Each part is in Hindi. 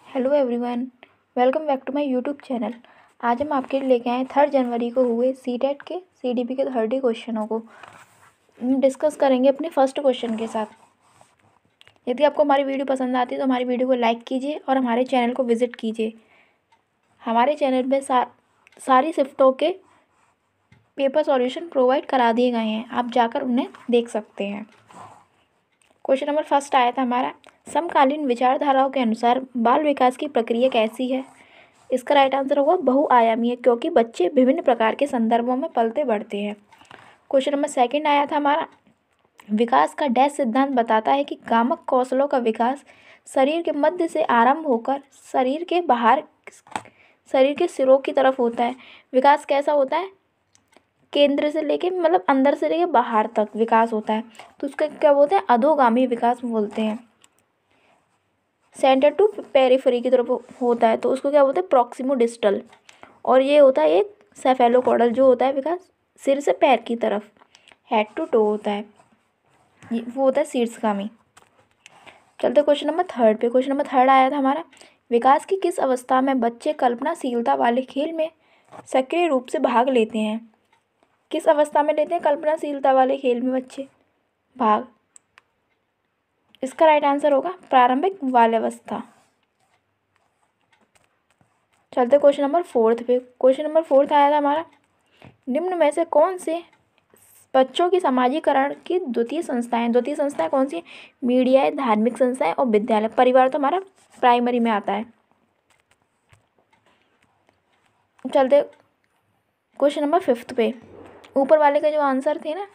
Hello everyone, welcome back to my YouTube channel. आज हम आपके लिए लेके आए 3 जनवरी को हुए सीटेट के सीडीपी के 30 क्वेश्चनों को डिस्कस करेंगे अपने फर्स्ट क्वेश्चन के साथ। यदि आपको हमारी वीडियो पसंद आती है तो हमारी वीडियो को लाइक कीजिए और हमारे चैनल को विजिट कीजिए। हमारे चैनल में सारी शिफ्टों के पेपर सॉल्यूशन प्रोवाइड करा दिए गए हैं, आप जाकर उन्हें देख सकते हैं। क्वेश्चन नंबर फर्स्ट आया था हमारा, समकालीन विचारधाराओं के अनुसार बाल विकास की प्रक्रिया कैसी है? इसका राइट आंसर होगा बहुआयामी है, क्योंकि बच्चे विभिन्न प्रकार के संदर्भों में पलते बढ़ते हैं। क्वेश्चन नंबर सेकंड आया था हमारा, विकास का डैश सिद्धांत बताता है कि कामक कौशलों का विकास शरीर के मध्य से आरंभ होकर शरीर के सिरों की तरफ होता है। विकास कैसा होता है? केंद्र से लेके मतलब अंदर से लेके बाहर तक विकास होता है, तो उसका क्या बोलते हैं? अधोगामी विकास बोलते हैं। सेंटर टू पेरिफेरी की तरफ होता है तो उसको क्या बोलते हैं? Proximo distal. और ये होता है एक सेफेलोकॉडल, जो होता है विकास सिर से पैर की तरफ, हेड टू टो होता है, वो होता है शीर्षगामी। चलते क्वेश्चन नंबर थर्ड पे। क्वेश्चन नंबर थर्ड आया था हमारा, विकास की किस अवस्था में बच्चे कल्पनाशीलता वाले खेल में सक्रिय रूप से भाग लेते हैं? किस अवस्था में लेते हैं कल्पनाशीलता वाले खेल में बच्चे भाग? इसका राइट आंसर होगा प्रारंभिक बाल्यावस्था। चलते क्वेश्चन नंबर फोर्थ पे। क्वेश्चन नंबर फोर्थ आया था हमारा, निम्न में से कौन से बच्चों की समाजीकरण की द्वितीय संस्थाएं कौन सी? मीडिया, धार्मिक संस्थाएं और विद्यालय। परिवार तो हमारा प्राइमरी में आता है। चलते क्वेश्चन नंबर फिफ्थ पे। ऊपर वाले का जो आंसर थे ना,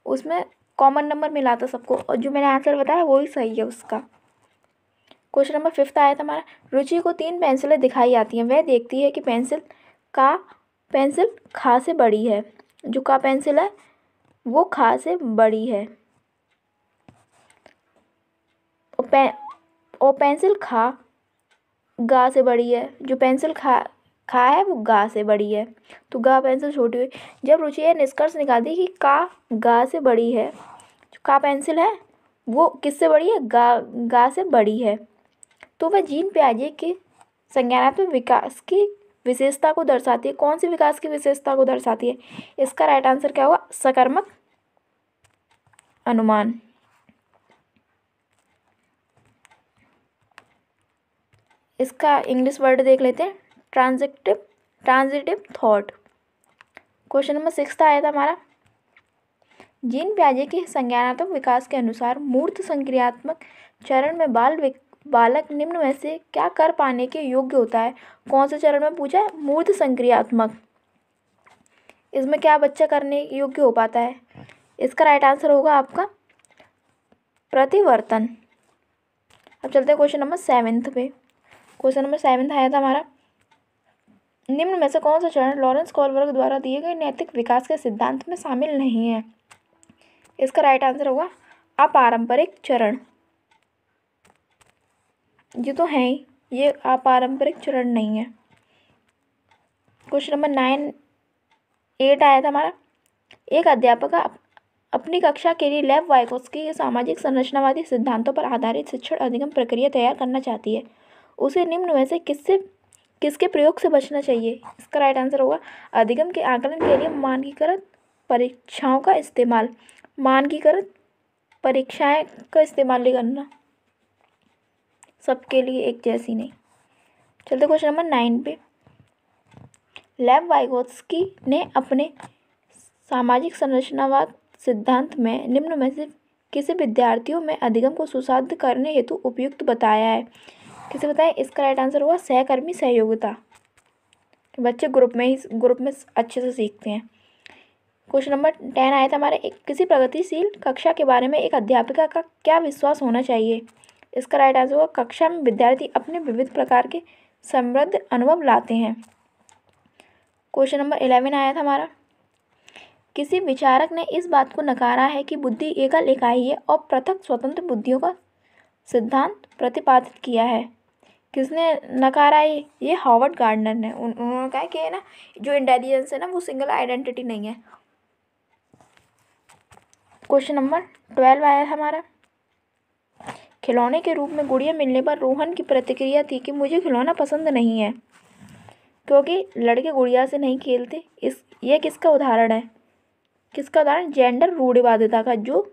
उसमें कॉमन नंबर मिला था सबको, और जो मैंने आंसर बताया वही सही है उसका। क्वेश्चन नंबर फिफ्थ आया था हमारा, रुचि को 3 पेंसिलें दिखाई आती हैं। वह देखती है कि पेंसिल खा से बड़ी है। जो का पेंसिल है वो खा से बड़ी है, और पेंसिल खा गा से बड़ी है। जो पेंसिल खा है वो गा से बड़ी है, तो गा पेंसिल छोटी हुई। जब रुचि यह निष्कर्ष निकालती है कि का गा से बड़ी है, जो का पेंसिल है वो किससे बड़ी है? गा से बड़ी है, तो वह जीन पियाजे के संज्ञानात्मक विकास की विशेषता को दर्शाती है। कौन सी विकास की विशेषता को दर्शाती है? इसका राइट आंसर क्या होगा? सकर्मक अनुमान। इसका इंग्लिश वर्ड देख लेते हैं, ट्रांजिटिव थॉट। क्वेश्चन नंबर 6 आया था हमारा, जीन पियाजे के संज्ञानात्मक विकास के अनुसार मूर्त संक्रियात्मक चरण में बालक निम्न में से क्या कर पाने के योग्य होता है? कौन से चरण में पूछा है? मूर्त संक्रियात्मक। इसमें क्या बच्चा करने योग्य हो पाता है? इसका राइट आंसर होगा आपका प्रतिवर्तन। अब चलते हैं क्वेश्चन नंबर 7 पे। क्वेश्चन नंबर 7 आया था हमारा, निम्न में से कौन सा चरण लॉरेंस कोलबर्ग द्वारा दिए गए नैतिक विकास के सिद्धांत में शामिल नहीं है? इसका राइट आंसर होगा अपारंपरिक चरण। ये तो है ही, ये अपारंपरिक चरण नहीं है। क्वेश्चन नंबर 8 आया था हमारा, एक अध्यापक अपनी कक्षा के लिए लेव वाइगोत्स्की के सामाजिक संरचनावादी सिद्धांतों पर आधारित शिक्षण अधिगम प्रक्रिया तैयार करना चाहती है। उसे निम्न में से किसके प्रयोग से बचना चाहिए? इसका राइट आंसर होगा अधिगम के आकलन के लिए मानकीकृत परीक्षाओं का इस्तेमाल। मानकीकृत परीक्षाएं का इस्तेमाल नहीं करना, सबके लिए एक जैसी नहीं। चलते क्वेश्चन नंबर 9 पे। लेव वाइगोत्स्की ने अपने सामाजिक संरचनावाद सिद्धांत में निम्न में से किसे विद्यार्थियों में अधिगम को सुसाध्य करने हेतु उपयुक्त बताया है? किसे बताया? इसका राइट आंसर होगा सहकर्मी सहयोगिता। बच्चे ग्रुप में अच्छे से सीखते हैं। क्वेश्चन नंबर 10 आया था हमारे, किसी प्रगतिशील कक्षा के बारे में एक अध्यापिका का क्या विश्वास होना चाहिए? इसका राइट आंसर होगा कक्षा में विद्यार्थी अपने विविध प्रकार के समृद्ध अनुभव लाते हैं। क्वेश्चन नंबर 11 आया था हमारा, किसी विचारक ने इस बात को नकारा है कि बुद्धि एकल इकाई है और पृथक स्वतंत्र बुद्धियों का सिद्धांत प्रतिपादित किया है। किसने नकारा है? ये हॉवर्ड गार्डनर ने। उन्होंने कहा कि है ना, जो इंटेलिजेंस है ना वो सिंगल आइडेंटिटी नहीं है। क्वेश्चन नंबर 12 आया है हमारा, खिलौने के रूप में गुड़िया मिलने पर रोहन की प्रतिक्रिया थी कि मुझे खिलौना पसंद नहीं है, क्योंकि लड़के गुड़िया से नहीं खेलते। यह किसका उदाहरण है? किसका उदाहरण? जेंडर रूढ़िवादिता का, जो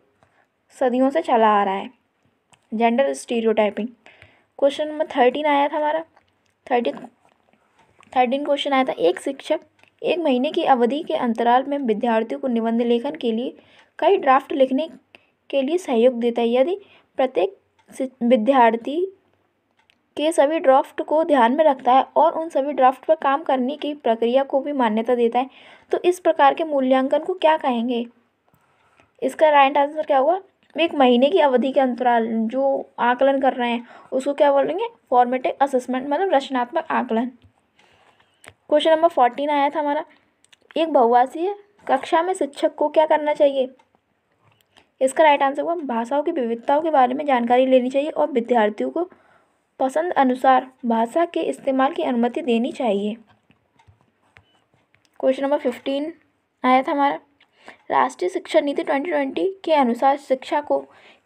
सदियों से चला आ रहा है, जेंडर स्टीरियोटाइपिंग। क्वेश्चन नंबर 13 आया था हमारा। 13 क्वेश्चन आया था, एक शिक्षक 1 महीने की अवधि के अंतराल में विद्यार्थियों को निबंध लेखन के लिए कई ड्राफ्ट लिखने के लिए सहयोग देता है। यदि प्रत्येक विद्यार्थी के सभी ड्राफ्ट को ध्यान में रखता है और उन सभी ड्राफ्ट पर काम करने की प्रक्रिया को भी मान्यता देता है, तो इस प्रकार के मूल्यांकन को क्या कहेंगे? इसका राइट आंसर क्या होगा? 1 महीने की अवधि के अंतराल जो आकलन कर रहे हैं उसको क्या बोलेंगे? फॉर्मेटिव असेसमेंट, मतलब रचनात्मक आकलन। क्वेश्चन नंबर 14 आया था हमारा, एक बहुभाषीय कक्षा में शिक्षक को क्या करना चाहिए? इसका राइट आंसर होगा भाषाओं की विविधताओं के बारे में जानकारी लेनी चाहिए और विद्यार्थियों को पसंद अनुसार भाषा के इस्तेमाल की अनुमति देनी चाहिए। क्वेश्चन नंबर 15 आया था हमारा, राष्ट्रीय शिक्षा नीति 2020 के अनुसार शिक्षा को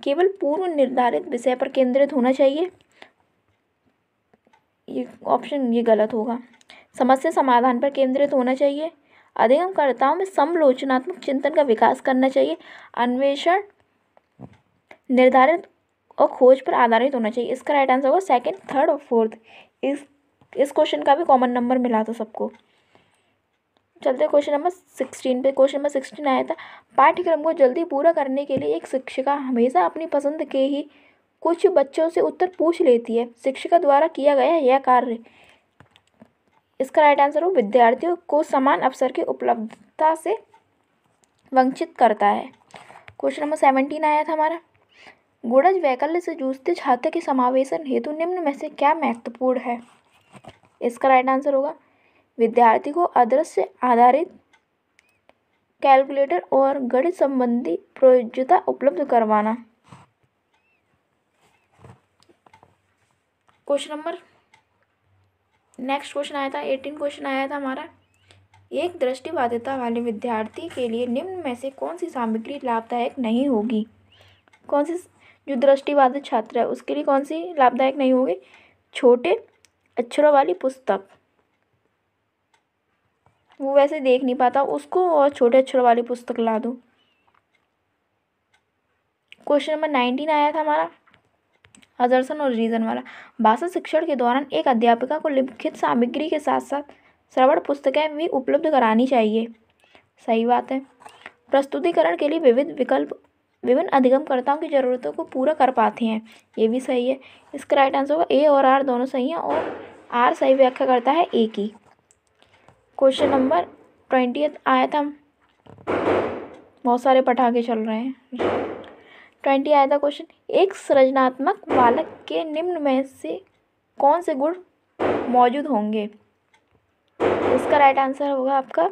केवल पूर्व निर्धारित विषय पर केंद्रित होना चाहिए। ये ऑप्शन ये गलत होगा। समस्या समाधान पर केंद्रित होना चाहिए। अधिगमकर्ताओं में समालोचनात्मक चिंतन का विकास करना चाहिए। अन्वेषण निर्धारित और खोज पर आधारित होना चाहिए। इसका राइट आंसर होगा सेकंड, थर्ड और फोर्थ। इस क्वेश्चन का भी कॉमन नंबर मिला था सबको। चलते हैं क्वेश्चन नंबर 16 पे। क्वेश्चन नंबर 16 आया था, पाठ्यक्रम को जल्दी पूरा करने के लिए एक शिक्षिका हमेशा अपनी पसंद के ही कुछ बच्चों से उत्तर पूछ लेती है। शिक्षिका द्वारा किया गया यह कार्य, इसका राइट आंसर हो विद्यार्थियों को समान अवसर की उपलब्धता से वंचित करता है। क्वेश्चन नंबर 17 आया था हमारा, गुणज वैकल्य से जूझते छात्र के समावेशन हेतु निम्न में से क्या महत्वपूर्ण है? इसका राइट आंसर होगा विद्यार्थी को अदृश्य आधारित कैलकुलेटर और गणित संबंधी प्रयोज्यता उपलब्ध करवाना। नेक्स्ट क्वेश्चन आया था 18 क्वेश्चन आया था हमारा, एक दृष्टिबाधिता वाले विद्यार्थी के लिए निम्न में से कौन सी सामग्री लाभदायक नहीं होगी? कौन सी, जो दृष्टिबाधित छात्र है उसके लिए कौन सी लाभदायक नहीं होगी? छोटे अक्षरों वाली पुस्तक, वो वैसे देख नहीं पाता उसको, और छोटे अक्षरों वाली पुस्तक ला दो। क्वेश्चन नंबर 19 आया था हमारा, असर्शन और रीजन वाला, भाषा शिक्षण के दौरान एक अध्यापिका को लिखित सामग्री के साथ साथ श्रवण पुस्तकें भी उपलब्ध करानी चाहिए। सही बात है। प्रस्तुतिकरण के लिए विविध विकल्प विभिन्न अधिगमकर्ताओं की ज़रूरतों को पूरा कर पाते हैं, ये भी सही है। इसका राइट आंसर होगा ए और आर दोनों सही हैं, और आर सही व्याख्या करता है ए की। क्वेश्चन नंबर 20 आया था, बहुत सारे पटाखे चल रहे हैं। 20 आया था क्वेश्चन, एक सृजनात्मक बालक के निम्न में से कौन से गुण मौजूद होंगे? इसका राइट आंसर होगा आपका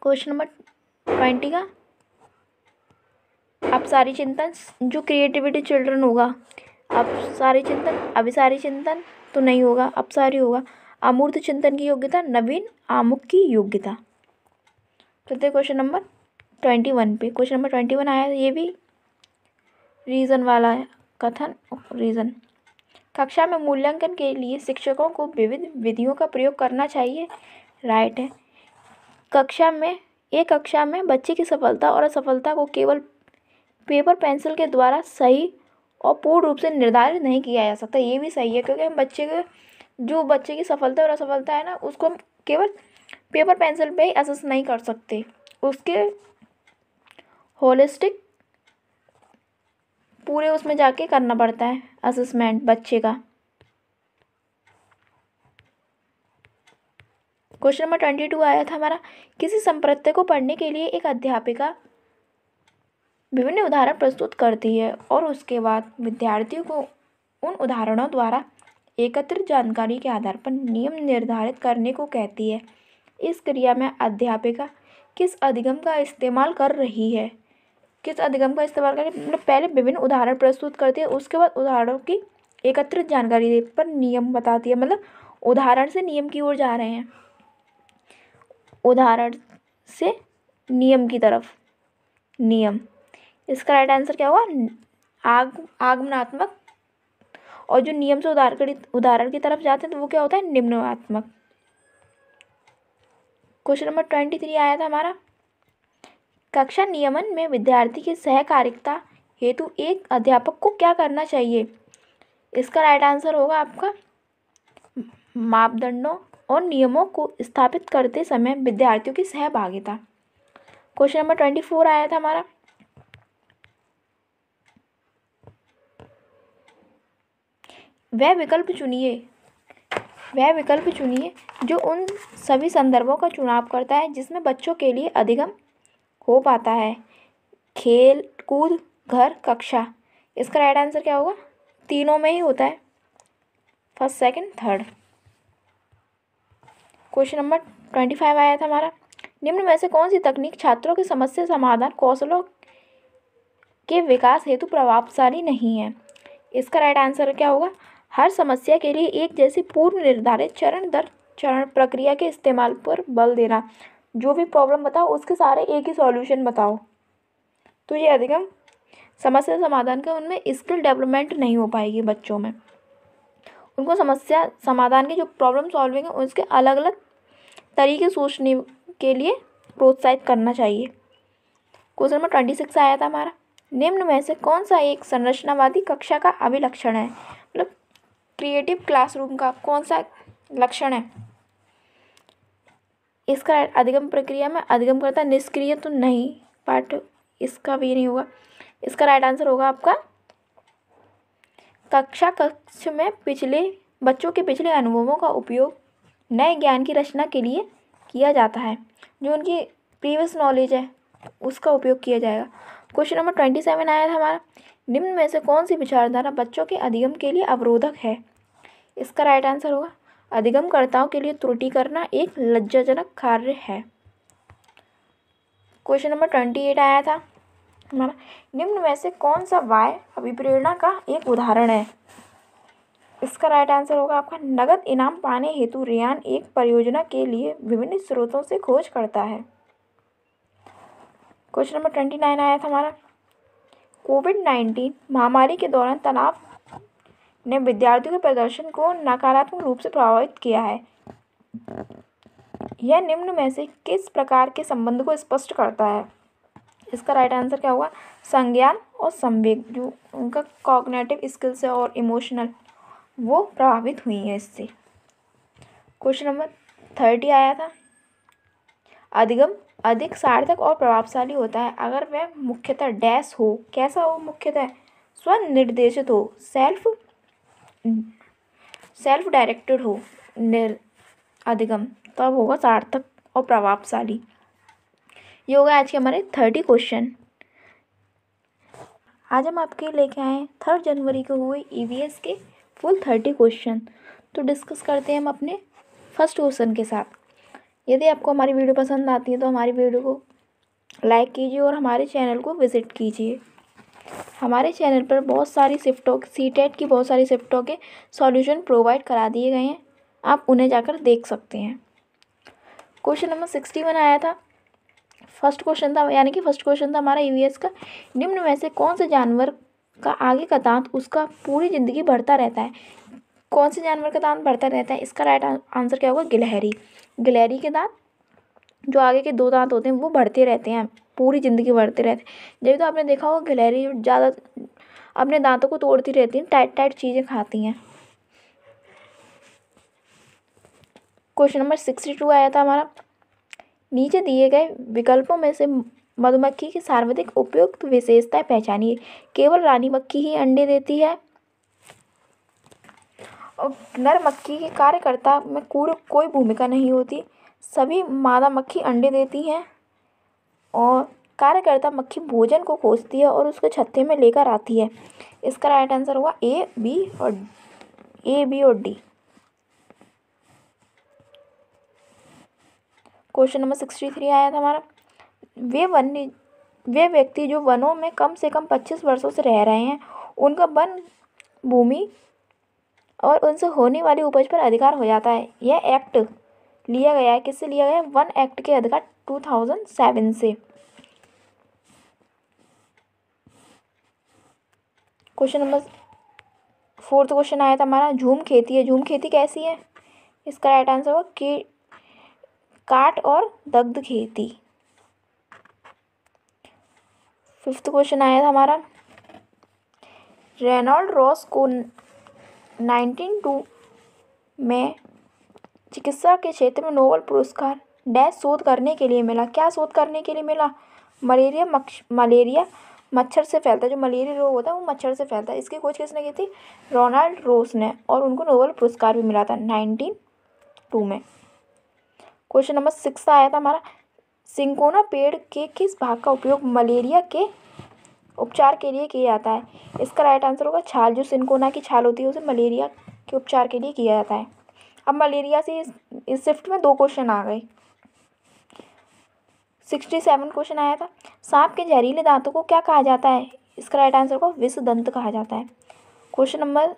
क्वेश्चन नंबर 20 का अपसारी चिंतन, जो क्रिएटिविटी चिल्ड्रन होगा। अपसारी चिंतन, अभिसारी चिंतन तो नहीं होगा, अपसारी होगा। अमूर्त चिंतन की योग्यता, नवीन आमुख की योग्यता। तो क्वेश्चन नंबर 21 पे। क्वेश्चन नंबर 21 आया, ये भी रीज़न वाला है, कथन रीज़न। कक्षा में मूल्यांकन के लिए शिक्षकों को विविध विधियों का प्रयोग करना चाहिए। राइट है। कक्षा में बच्चे की सफलता और असफलता को केवल पेपर पेंसिल के द्वारा सही और पूर्ण रूप से निर्धारित नहीं किया जा सकता, ये भी सही है, क्योंकि हम बच्चे की सफलता और असफलता है ना, उसको हम केवल पेपर पेंसिल पे ही असेस नहीं कर सकते, उसके होलिस्टिक पूरे उसमें जाके करना पड़ता है असेसमेंट बच्चे का। क्वेश्चन नंबर 22 आया था हमारा, किसी संप्रत्यय को पढ़ने के लिए एक अध्यापिका विभिन्न उदाहरण प्रस्तुत करती है और उसके बाद विद्यार्थियों को उन उदाहरणों द्वारा एकत्रित जानकारी के आधार पर नियम निर्धारित करने को कहती है। इस क्रिया में अध्यापिका किस अधिगम का इस्तेमाल कर रही है? मतलब पहले विभिन्न उदाहरण प्रस्तुत करती है, उसके बाद उदाहरणों की एकत्रित जानकारी दे पर नियम बताती है, मतलब उदाहरण से नियम की ओर जा रहे हैं, उदाहरण से नियम की तरफ। नियम, इसका राइट आंसर क्या होगा? आगमनात्मक और जो नियम से उदाहरण की तरफ जाते हैं तो वो क्या होता है, निम्नात्मक। क्वेश्चन नंबर 23 आया था हमारा, कक्षा नियमन में विद्यार्थी की सहकारिता हेतु एक अध्यापक को क्या करना चाहिए। इसका राइट आंसर होगा आपका मापदंडों और नियमों को स्थापित करते समय विद्यार्थियों की सहभागिता। क्वेश्चन नंबर 24 आया था हमारा, वह विकल्प चुनिए जो उन सभी संदर्भों का चुनाव करता है जिसमें बच्चों के लिए अधिगम हो पाता है। खेल कूद, घर, कक्षा। इसका राइट आंसर क्या होगा, तीनों में ही होता है, first second third. Question number 25 आया था हमारा, निम्न में से कौन सी तकनीक छात्रों की समस्या समाधान कौशलों के विकास हेतु प्रभावशाली नहीं है। इसका राइट आंसर क्या होगा, हर समस्या के लिए एक जैसी पूर्व निर्धारित चरण दर चरण प्रक्रिया के इस्तेमाल पर बल देना। जो भी प्रॉब्लम बताओ उसके सारे एक ही सॉल्यूशन बताओ। तो ये अधिगम समस्या समाधान का उनमें स्किल डेवलपमेंट नहीं हो पाएगी बच्चों में। उनको समस्या समाधान के जो प्रॉब्लम सॉल्विंग है उसके अलग अलग तरीके सोचने के लिए प्रोत्साहित करना चाहिए। क्वेश्चन नंबर 26 आया था हमारा, निम्न में से कौन सा एक संरचनावादी कक्षा का अभिलक्षण है। मतलब क्रिएटिव क्लासरूम का कौन सा लक्षण है। इसका अधिगम प्रक्रिया में अधिगम करता निष्क्रिय तो नहीं, पार्ट इसका भी नहीं होगा। इसका राइट आंसर होगा आपका कक्ष में बच्चों के पिछले अनुभवों का उपयोग नए ज्ञान की रचना के लिए किया जाता है। जो उनकी प्रीवियस नॉलेज है उसका उपयोग किया जाएगा। क्वेश्चन नंबर 27 आया था हमारा, निम्न में से कौन सी विचारधारा बच्चों के अधिगम के लिए अवरोधक है। इसका राइट आंसर होगा अधिगमकर्ताओं के लिए त्रुटि करना एक लज्जाजनक कार्य है। क्वेश्चन नंबर 28 आया था हमारा, निम्न में से कौन सा वाय अभिप्रेरणा का एक उदाहरण है। इसका राइट आंसर होगा आपका नगद इनाम पाने हेतु रेयान एक परियोजना के लिए विभिन्न स्रोतों से खोज करता है। क्वेश्चन नंबर 29 आया था हमारा, कोविड-19 महामारी के दौरान तनाव ने विद्यार्थियों के प्रदर्शन को नकारात्मक रूप से प्रभावित किया है। यह निम्न में से किस प्रकार के संबंध को स्पष्ट करता है। इसका राइट आंसर क्या होगा, संज्ञान और संवेग, जो उनका कॉग्निटिव स्किल्स है और इमोशनल, वो प्रभावित हुई हैं इससे। क्वेश्चन नंबर 30 आया था, अधिगम अधिक सार्थक और प्रभावशाली होता है अगर वह मुख्यतः डैश हो। कैसा हो, मुख्यतः स्वनिर्देशित हो, सेल्फ डायरेक्टेड हो अधिगम, तब होगा सार्थक और प्रभावशाली। ये होगा आज के हमारे 30 क्वेश्चन। आज हम आपके लेके आए 3 जनवरी को हुए ईवीएस के फुल 30 क्वेश्चन। तो डिस्कस करते हैं हम अपने फर्स्ट क्वेश्चन के साथ। यदि आपको हमारी वीडियो पसंद आती है तो हमारी वीडियो को लाइक कीजिए और हमारे चैनल को विज़िट कीजिए। हमारे चैनल पर बहुत सारी शिफ्टों सीटेट की बहुत सारी शिफ्टों के सॉल्यूशन प्रोवाइड करा दिए गए हैं, आप उन्हें जाकर देख सकते हैं। क्वेश्चन नंबर 61 आया था, फर्स्ट क्वेश्चन था हमारा ईवीएस का, निम्न में से कौन से जानवर का आगे का दांत उसका पूरी ज़िंदगी बढ़ता रहता है। कौन से जानवर का दांत बढ़ता रहता है। इसका राइट आंसर क्या होगा, गिलहरी। गिलहरी के दांत, जो आगे के 2 दांत होते हैं, वो बढ़ते रहते हैं, पूरी ज़िंदगी बढ़ते रहते हैं। जब तो आपने देखा होगा गिलहरी ज़्यादा अपने दांतों को तोड़ती रहती हैं, टाइट चीज़ें खाती हैं। क्वेश्चन नंबर 62 आया था हमारा, नीचे दिए गए विकल्पों में से मधुमक्खी की सर्वाधिक उपयुक्त विशेषताएं पहचानिए। केवल रानी मक्खी ही अंडे देती है और नर मक्खी के कार्यकर्ता में कोई भूमिका नहीं होती। सभी मादा मक्खी अंडे देती हैं और कार्यकर्ता मक्खी भोजन को खोजती है और उसको छत्ते में लेकर आती है। इसका राइट आंसर होगा ए, बी और डी। क्वेश्चन नंबर 63 आया था हमारा, वे व्यक्ति जो वनों में कम से कम 25 वर्षों से रह रहे हैं, उनका वन भूमि और उनसे होने वाली उपज पर अधिकार हो जाता है। यह एक्ट लिया गया है, किससे लिया गया है, वन एक्ट के अधिकार 2007 से। क्वेश्चन नंबर 4th क्वेश्चन आया था हमारा झूम खेती है, झूम खेती कैसी है? इसका राइट आंसर होगा कि काट और दग्ध खेती। 5th क्वेश्चन आया था हमारा रेनॉल्ड रॉस को 1902 में चिकित्सा के क्षेत्र में नोबेल पुरस्कार डैश शोध करने के लिए मिला। क्या शोध करने के लिए मिला? मलेरिया मच्छर से फैलता है, जो मलेरिया रोग होता है वो मच्छर से फैलता है। इसकी खोज किसने की थी? रोनाल्ड रोस ने, और उनको नोबेल पुरस्कार भी मिला था 1902 में। क्वेश्चन नंबर 6 आया था हमारा सिंकोना पेड़ के किस भाग का उपयोग मलेरिया के उपचार के लिए किया जाता है? इसका राइट आंसर होगा छाल। जो सिंकोना की छाल होती है उसे मलेरिया के उपचार के लिए किया जाता है। अब मलेरिया से इस शिफ्ट में 2 क्वेश्चन आ गए। 67 क्वेश्चन आया था सांप के जहरीले दांतों को क्या कहा जाता है? इसका राइट आंसर को विषदंत कहा जाता है। क्वेश्चन नंबर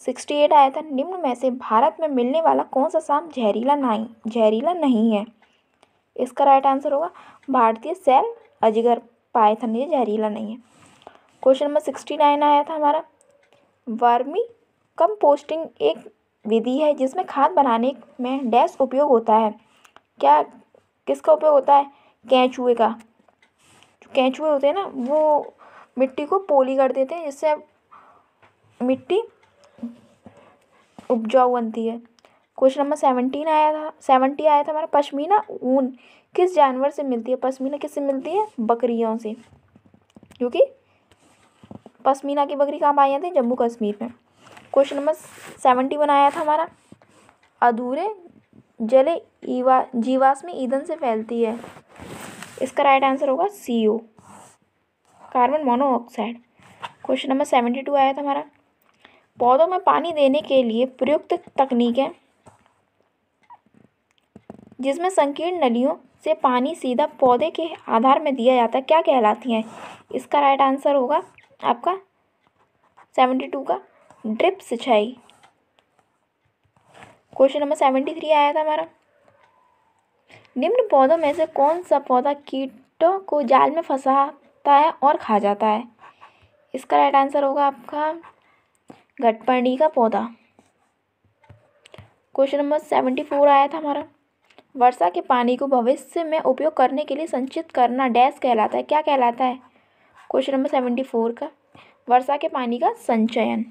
68 आया था निम्न में से भारत में मिलने वाला कौन सा सांप जहरीला नहीं है? इसका राइट आंसर होगा भारतीय सैल अजगर पायथन, ये जहरीला नहीं है। क्वेश्चन नंबर 69 आया था हमारा वर्मी कंपोस्टिंग एक विधि है जिसमें खाद बनाने में डैश उपयोग होता है। किसका उपयोग होता है? केंचुए का। जो केंचुए होते हैं ना वो मिट्टी को पोली कर देते हैं जिससे मिट्टी उपजाऊ बनती है। क्वेश्चन नंबर 70 आया था हमारा पश्मीना ऊन किस जानवर से मिलती है? पश्मीना किससे मिलती है? बकरियों से, क्योंकि पश्मीना की बकरी कहाँ पाई जाती है? जम्मू कश्मीर में। क्वेश्चन नंबर 71 आया था हमारा अधूरे जले जीवाश्म ईंधन से फैलती है। इसका राइट आंसर होगा CO, carbon monoxide. Question number 72 आया था हमारा पौधों में पानी देने के लिए प्रयुक्त तकनीकें जिसमें संकीर्ण नलियों से पानी सीधा पौधे के आधार में दिया जाता है क्या कहलाती हैं? इसका राइट आंसर होगा आपका 72 का ड्रिप सिंचाई। क्वेश्चन नंबर 73 आया था हमारा निम्न पौधों में से कौन सा पौधा कीटों को जाल में फंसाता है और खा जाता है? इसका राइट आंसर होगा आपका घटपर्णी का पौधा। क्वेश्चन नंबर 74 आया था हमारा वर्षा के पानी को भविष्य में उपयोग करने के लिए संचित करना डैश कहलाता है, क्या कहलाता है? क्वेश्चन नंबर 74 का वर्षा के पानी का संचयन।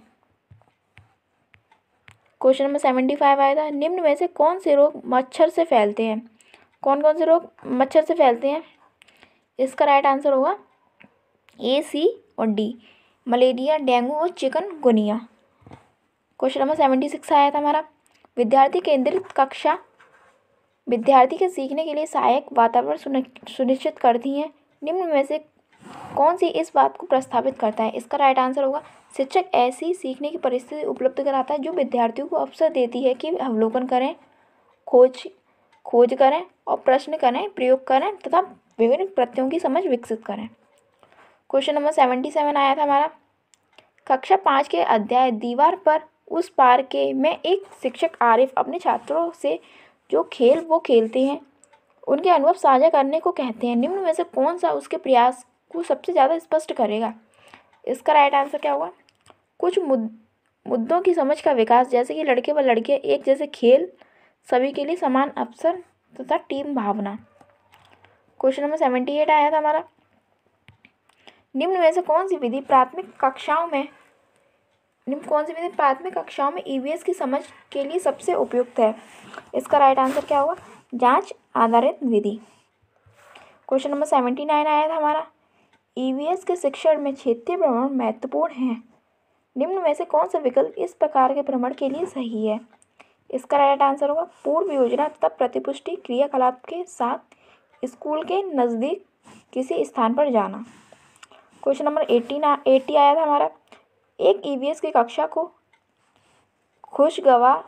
क्वेश्चन नंबर 75 आया था निम्न में से कौन से रोग मच्छर से फैलते हैं? कौन कौन से रोग मच्छर से फैलते हैं? इसका राइट आंसर होगा A, C और D, मलेरिया, डेंगू और चिकनगुनिया। क्वेश्चन नंबर 76 आया था हमारा विद्यार्थी केंद्रित कक्षा विद्यार्थी के सीखने के लिए सहायक वातावरण सुनिश्चित करती हैं। निम्न में से कौन सी इस बात को प्रस्तावित करता है? इसका राइट आंसर होगा शिक्षक ऐसी सीखने की परिस्थिति उपलब्ध कराता है जो विद्यार्थियों को अवसर देती है कि अवलोकन करें, खोज करें और प्रश्न करें, प्रयोग करें तथा विभिन्न प्रत्ययों की समझ विकसित करें। क्वेश्चन नंबर 77 आया था हमारा कक्षा 5 के अध्याय दीवार पर उस पार के में एक शिक्षक आरिफ अपने छात्रों से जो खेल वो खेलते हैं उनके अनुभव साझा करने को कहते हैं। निम्न में से कौन सा उसके प्रयास को सबसे ज़्यादा स्पष्ट करेगा? इसका राइट आंसर क्या होगा? कुछ मुद्दों की समझ का विकास, जैसे कि लड़के व लड़कियां एक जैसे खेल, सभी के लिए समान अवसर तथा टीम भावना। क्वेश्चन नंबर 78 आया था हमारा निम्न में से कौन सी विधि प्राथमिक कक्षाओं में EVS की समझ के लिए सबसे उपयुक्त है? इसका राइट आंसर क्या होगा? जांच आधारित विधि। क्वेश्चन नंबर 79 आया था हमारा EVS के शिक्षण में क्षेत्रीय भ्रमण महत्वपूर्ण है। निम्न में से कौन सा विकल्प इस प्रकार के भ्रमण के लिए सही है? इसका राइट आंसर होगा पूर्व योजना तथा प्रतिपुष्टि क्रियाकलाप के साथ स्कूल के नज़दीक किसी स्थान पर जाना। क्वेश्चन नंबर 80 आया था हमारा एक EVS की कक्षा को खुशगवार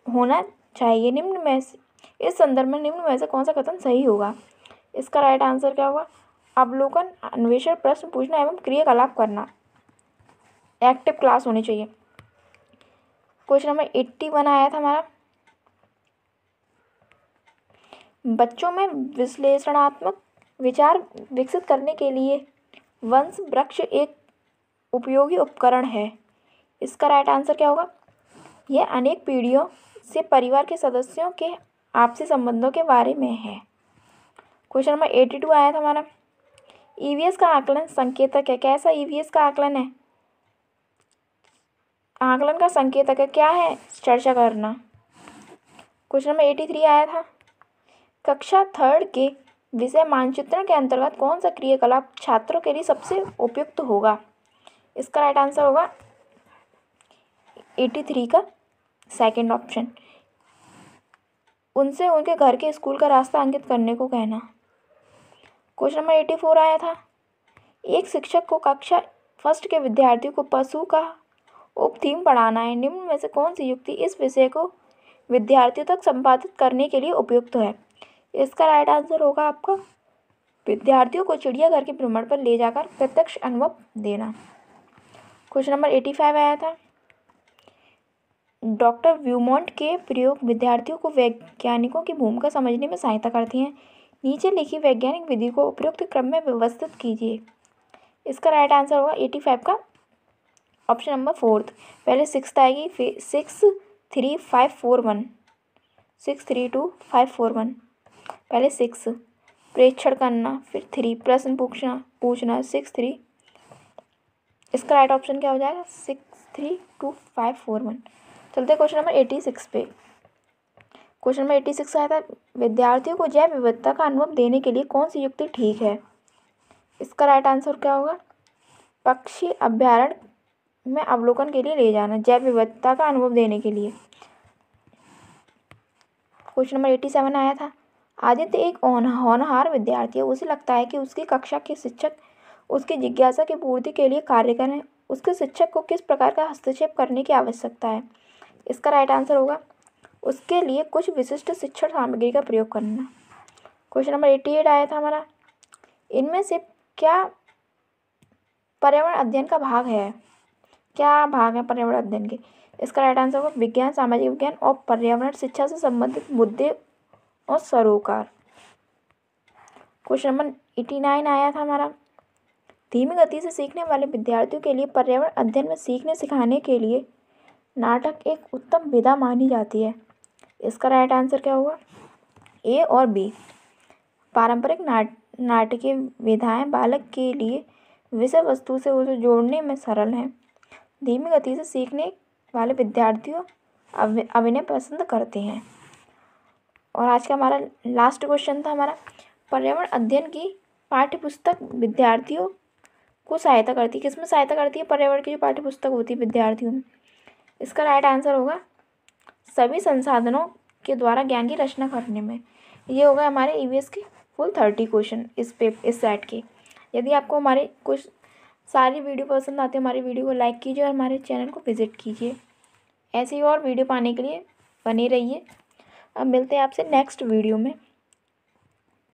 होना चाहिए। निम्न में से इस संदर्भ में निम्न में से कौन सा कथन सही होगा? इसका राइट आंसर क्या होगा? अवलोकन, अन्वेषण, प्रश्न पूछना एवं क्रियाकलाप करना, एक्टिव क्लास होनी चाहिए। क्वेश्चन नंबर 81 आया था हमारा बच्चों में विश्लेषणात्मक विचार विकसित करने के लिए वंश वृक्ष एक उपयोगी उपकरण है। इसका राइट आंसर क्या होगा? यह अनेक पीढ़ियों से परिवार के सदस्यों के आपसी संबंधों के बारे में है। क्वेश्चन नंबर 82 आया था हमारा, ईवीएस का आकलन संकेतक है। कैसा ईवीएस का आकलन है? आकलन का संकेतक है, क्या है? चर्चा करना। क्वेश्चन नंबर 83 आया था, कक्षा 3 के विषय मानचित्रण के अंतर्गत कौन सा क्रियाकलाप छात्रों के लिए सबसे उपयुक्त होगा? इसका राइट आंसर होगा 83 का सेकंड ऑप्शन, उनसे उनके घर के स्कूल का रास्ता अंकित करने को कहना। क्वेश्चन नंबर 84 आया था, एक शिक्षक को कक्षा 1 के विद्यार्थियों को पशु का उपथीम पढ़ाना है। निम्न में से कौन सी युक्ति इस विषय को विद्यार्थियों तक संपादित करने के लिए उपयुक्त है? इसका राइट आंसर होगा आपका विद्यार्थियों को चिड़ियाघर के भ्रमण पर ले जाकर प्रत्यक्ष अनुभव देना। क्वेश्चन नंबर 85 आया था, डॉक्टर व्यूमॉन्ट के प्रयोग विद्यार्थियों को वैज्ञानिकों की भूमिका समझने में सहायता करती हैं। नीचे लिखी वैज्ञानिक विधि को उपयुक्त क्रम में व्यवस्थित कीजिए। इसका राइट आंसर होगा 85 का ऑप्शन नंबर 4। पहले 6 आएगी, फिर 6 3 5 4 1, 6 3 2 5 4 1। पहले 6 प्रेक्षण करना, फिर 3 प्रश्न पूछना 6 3। इसका राइट ऑप्शन क्या हो जाएगा? 6 3 2 5 4 1। चलते क्वेश्चन नंबर 86 पे। क्वेश्चन नंबर 86 आया था, विद्यार्थियों को जैव विविधता का अनुभव देने के लिए कौन सी युक्ति ठीक है? इसका राइट आंसर क्या होगा? पक्षी अभ्यारण्य में अवलोकन के लिए ले जाना, जैव विविधता का अनुभव देने के लिए। क्वेश्चन नंबर 87 आया था, आदित्य एक होनहार विद्यार्थी है। उसे लगता है कि उसकी कक्षा के शिक्षक उसकी जिज्ञासा की पूर्ति के लिए कार्य करें। उसके शिक्षक को किस प्रकार का हस्तक्षेप करने की आवश्यकता है? इसका राइट आंसर होगा उसके लिए कुछ विशिष्ट शिक्षण सामग्री का प्रयोग करना। क्वेश्चन नंबर 88 आया था हमारा, इनमें से क्या पर्यावरण अध्ययन का भाग है? क्या भाग है पर्यावरण अध्ययन के? इसका राइट आंसर होगा विज्ञान, सामाजिक विज्ञान और पर्यावरण शिक्षा से संबंधित मुद्दे और सरोकार। क्वेश्चन नंबर 89 आया था हमारा, धीमी गति से सीखने वाले विद्यार्थियों के लिए पर्यावरण अध्ययन में सीखने सिखाने के लिए नाटक एक उत्तम विधा मानी जाती है। इसका राइट आंसर क्या होगा? ए और बी। पारंपरिक नाटकीय विधाएं बालक के लिए विषय वस्तु से उसे जोड़ने में सरल हैं। धीमी गति से सीखने वाले विद्यार्थियों अभिनय पसंद करते हैं। और आज का हमारा लास्ट क्वेश्चन था हमारा, पर्यावरण अध्ययन की पाठ्यपुस्तक विद्यार्थियों को सहायता करती है। किसमें सहायता करती है पर्यावरण की जो पाठ्यपुस्तक होती है विद्यार्थियों में? इसका राइट आंसर होगा सभी संसाधनों के द्वारा ज्ञान की रचना करने में। ये होगा हमारे ईवीएस के फुल 30 क्वेश्चन इस सेट के। यदि आपको हमारे कुछ सारी वीडियो पसंद आती है, हमारी वीडियो को लाइक कीजिए और हमारे चैनल को विजिट कीजिए। ऐसी और वीडियो पाने के लिए बने रहिए। अब मिलते हैं आपसे नेक्स्ट वीडियो में।